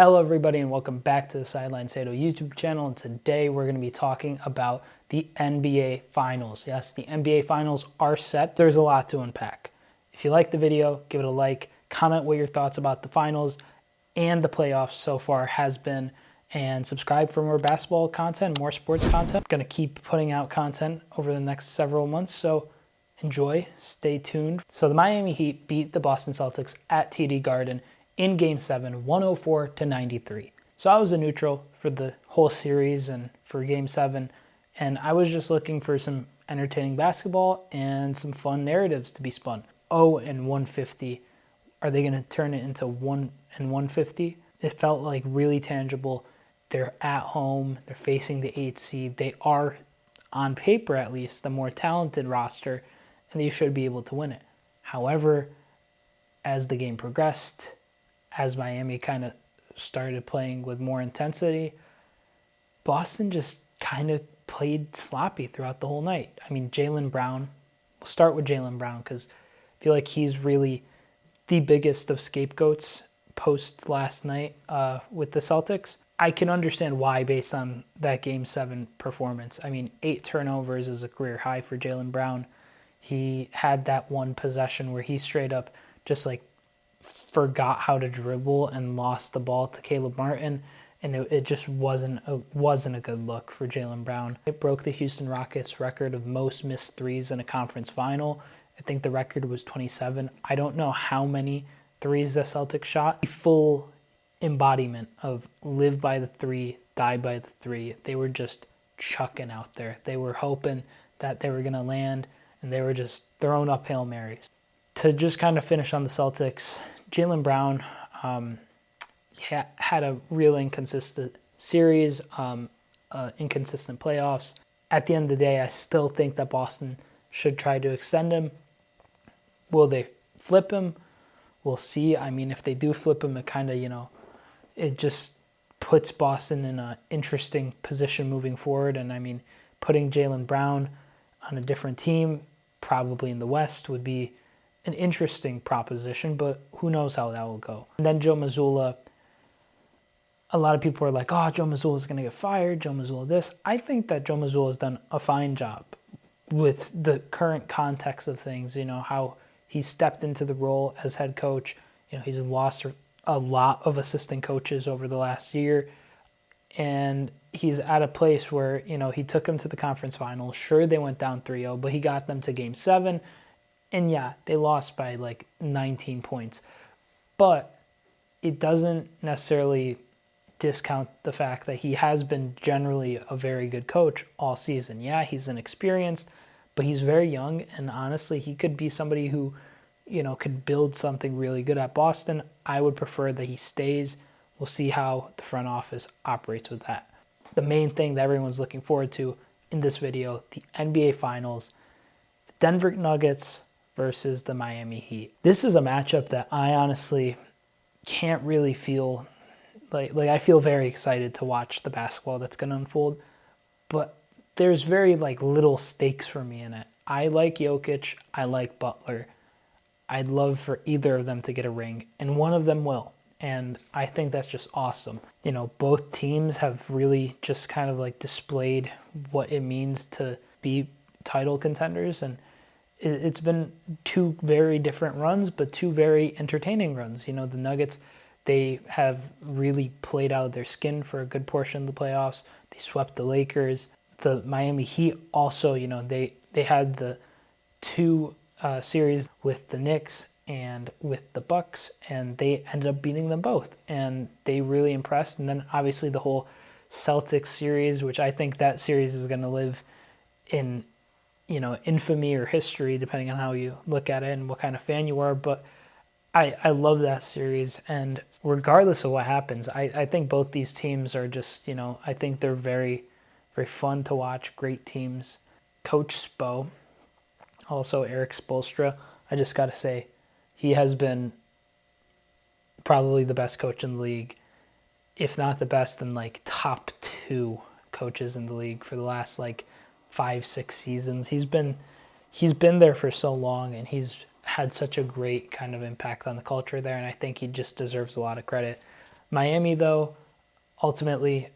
Hello everybody and welcome back to the Sideline Sedo YouTube channel, and today we're going to be talking about the NBA Finals. Yes, the NBA Finals are set. There's a lot to unpack. If you like the video, give it a like, comment what your thoughts about the finals and the playoffs so far has been, and subscribe for more basketball content, more sports content. I'm going to keep putting out content over the next several months, so enjoy, stay tuned. So the Miami Heat beat the Boston Celtics at TD Garden in Game 7, 104-93. So I was a neutral for the whole series and for Game 7, and I was just looking for some entertaining basketball and some fun narratives to be spun. 0-150. Are they going to turn it into 1-150? It felt like really tangible. They're at home. They're facing the 8th seed. They are, on paper at least, the more talented roster, and they should be able to win it. However, as the game progressed, as Miami kind of started playing with more intensity, Boston just kind of played sloppy throughout the whole night. I mean, Jaylen Brown, we'll start with Jaylen Brown because I feel like he's really the biggest of scapegoats post last night with the Celtics. I can understand why based on that Game 7 performance. I mean, 8 turnovers is a career high for Jaylen Brown. He had that one possession where he straight up just like forgot how to dribble and lost the ball to Caleb Martin, and it just wasn't a good look for Jaylen Brown. It broke the Houston Rockets record of most missed threes in a conference final. I think the record was 27. I don't know how many threes the Celtics shot. The full embodiment of live by the three, die by the three. They were just chucking out there. They were hoping that they were going to land, and they were just throwing up Hail Marys. To just kind of finish on the Celtics, Jaylen Brown had a real inconsistent series, inconsistent playoffs. At the end of the day, I still think that Boston should try to extend him. Will they flip him? We'll see. I mean, if they do flip him, it kind of, it just puts Boston in an interesting position moving forward. And I mean, putting Jaylen Brown on a different team, probably in the West, would be an interesting proposition, but who knows how that will go. And then Joe Mazzulla, a lot of people are like, oh, Joe Mazzulla is going to get fired, Joe Mazzulla this. I think that Joe Mazzulla has done a fine job with the current context of things, how he stepped into the role as head coach. He's lost a lot of assistant coaches over the last year, and he's at a place where, he took them to the conference finals. Sure, they went down 3-0, but he got them to Game 7. And yeah, they lost by like 19 points. But it doesn't necessarily discount the fact that he has been generally a very good coach all season. Yeah, he's inexperienced, but he's very young. And honestly, he could be somebody who, could build something really good at Boston. I would prefer that he stays. We'll see how the front office operates with that. The main thing that everyone's looking forward to in this video, the NBA Finals, the Denver Nuggets versus the Miami Heat. This is a matchup that I honestly can't really feel like I feel very excited to watch the basketball that's going to unfold, but there's very little stakes for me in it. I like Jokic, I like Butler. I'd love for either of them to get a ring, and one of them will. And I think that's just awesome. Both teams have really just kind of displayed what it means to be title contenders, and it's been two very different runs, but two very entertaining runs. The Nuggets, they have really played out their skin for a good portion of the playoffs. They swept the Lakers. The Miami Heat also, they had the two series with the Knicks and with the Bucks, and they ended up beating them both, and they really impressed. And then obviously the whole Celtics series, which I think that series is going to live in infamy or history, depending on how you look at it and what kind of fan you are. But I love that series, and regardless of what happens, I think both these teams are just, I think they're very, very fun to watch, great teams. Coach Spo, also Erik Spoelstra, I just got to say, he has been probably the best coach in the league, if not the best, then top 2 coaches in the league for the last 5-6 seasons. He's been there for so long, and he's had such a great kind of impact on the culture there, and I think he just deserves a lot of credit. Miami, though, ultimately,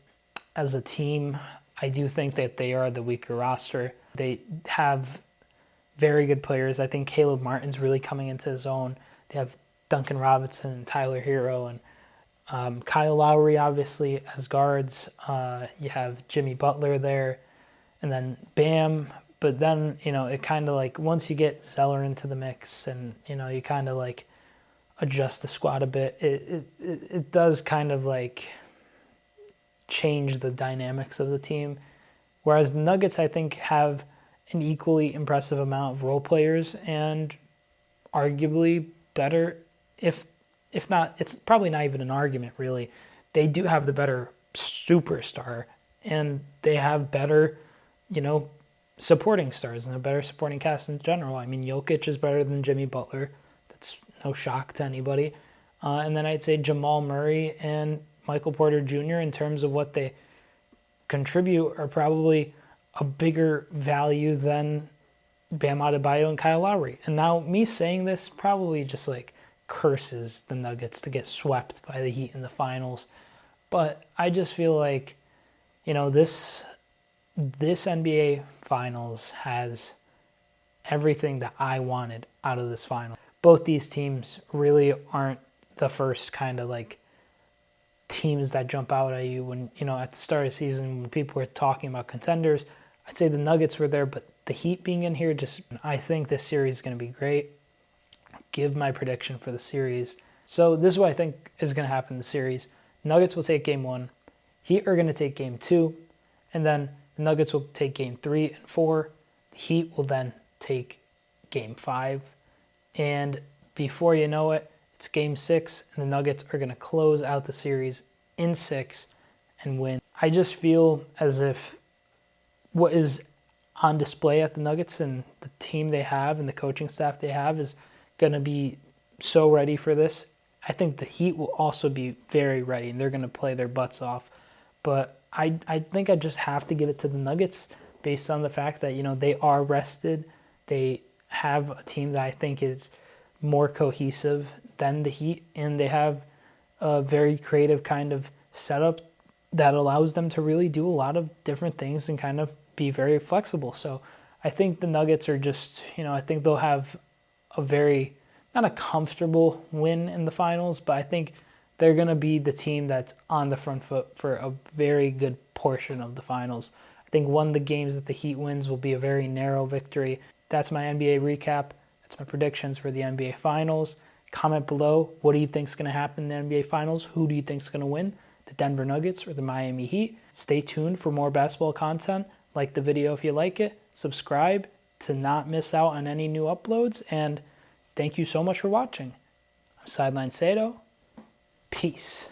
as a team, I do think that they are the weaker roster. They have very good players. I think Caleb Martin's really coming into his own. They have Duncan Robinson and Tyler Hero and Kyle Lowry, obviously, as guards. You have Jimmy Butler there, and then Bam. But then, it kind of like, once you get Zeller into the mix and, you kind of like adjust the squad a bit, it does kind of like change the dynamics of the team. Whereas the Nuggets, I think, have an equally impressive amount of role players and arguably better, if not, it's probably not even an argument really. They do have the better superstar and they have better, supporting stars and a better supporting cast in general. I mean, Jokic is better than Jimmy Butler. That's no shock to anybody. And then I'd say Jamal Murray and Michael Porter Jr. in terms of what they contribute are probably a bigger value than Bam Adebayo and Kyle Lowry. And now me saying this probably just like curses the Nuggets to get swept by the Heat in the finals. But I just feel like, this NBA Finals has everything that I wanted out of this final. Both these teams really aren't the first kind of like teams that jump out at you when, at the start of the season when people were talking about contenders. I'd say the Nuggets were there, but the Heat being in here, I think this series is going to be great. Give my prediction for the series. So this is what I think is going to happen in the series. Nuggets will take game 1. Heat are going to take game 2. And then the Nuggets will take game 3 and 4. The Heat will then take game 5. And before you know it, it's game 6, and the Nuggets are going to close out the series in 6 and win. I just feel as if what is on display at the Nuggets and the team they have and the coaching staff they have is going to be so ready for this. I think the Heat will also be very ready, and they're going to play their butts off. But I think I just have to give it to the Nuggets based on the fact that, they are rested. They have a team that I think is more cohesive than the Heat, and they have a very creative kind of setup that allows them to really do a lot of different things and kind of be very flexible. So I think the Nuggets are just, I think they'll have a very, not a comfortable win in the finals, but I think they're going to be the team that's on the front foot for a very good portion of the finals. I think one of the games that the Heat wins will be a very narrow victory. That's my NBA recap. That's my predictions for the NBA Finals. Comment below, what do you think is going to happen in the NBA Finals? Who do you think is going to win? The Denver Nuggets or the Miami Heat? Stay tuned for more basketball content. Like the video if you like it. Subscribe to not miss out on any new uploads. And thank you so much for watching. I'm Sideline Sedo. Peace.